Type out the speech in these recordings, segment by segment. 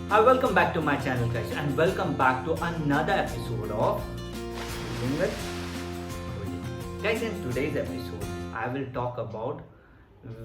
Hi, welcome back to my channel guys, and welcome back to another episode of Cruising with Cody. Guys, in today's episode I will talk about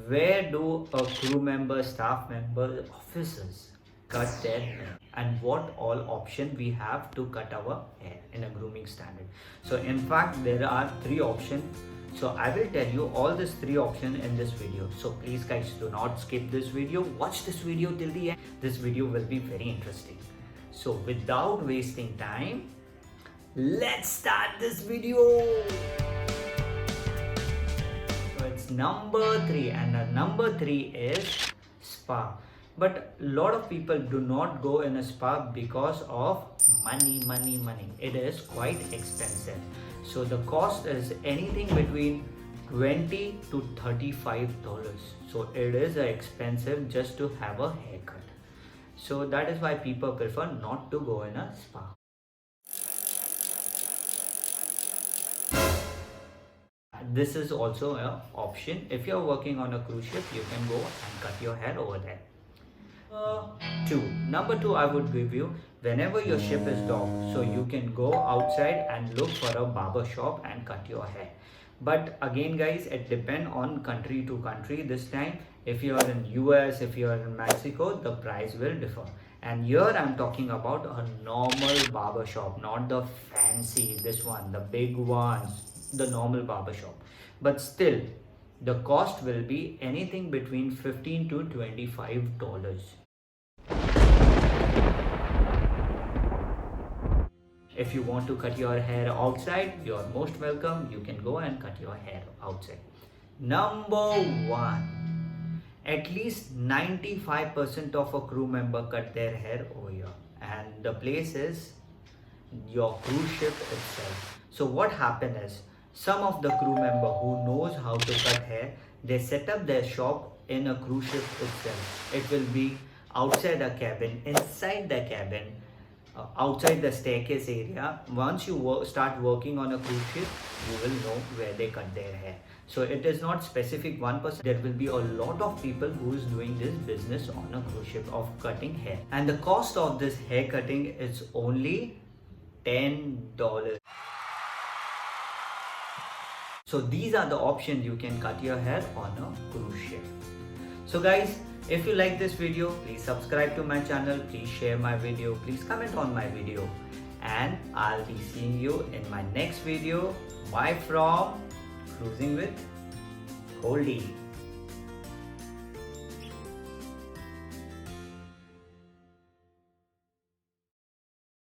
where do a crew member, staff member, officers cut their hair and what all option we have to cut our hair in a grooming standard. So in fact there are three options. So I will tell you all these three options in this video. So please guys, do not skip this video. Watch this video till the end. This video will be very interesting. So without wasting time, let's start this video. So it's number three, and the number three is spa. But a lot of people do not go in a spa because of money. It is quite expensive. So the cost is anything between $20 to $35. So it is expensive just to have a haircut. So that is why people prefer not to go in a spa. This is also an option. If you're working on a cruise ship, you can go and cut your hair over there. Number two, I would give you whenever your ship is docked, so you can go outside and look for a barber shop and cut your hair. But again guys, it depends on country to country. This time if you are in US, if you are in Mexico, the price will differ. And here I'm talking about a normal barber shop, not the fancy, this one, the big ones, the normal barber shop. But still the cost will be anything between $15 to $25. If you want to cut your hair outside, you're most welcome. You can go and cut your hair outside. Number one, at least 95% of a crew member cut their hair over here, and the place is your cruise ship itself. So what happened is, some of the crew member who knows how to cut hair, they set up their shop in a cruise ship itself. It will be outside a cabin, inside the cabin, outside the staircase area. Once you start working on a cruise ship, you will know where they cut their hair. So it is not specific one person. There will be a lot of people who is doing this business on a cruise ship of cutting hair. And the cost of this hair cutting is only $10. So these are the options you can cut your hair on a cruise ship. So guys, if you like this video, please subscribe to my channel, please share my video, please comment on my video, and I'll be seeing you in my next video. Bye from Cruising with Goldie.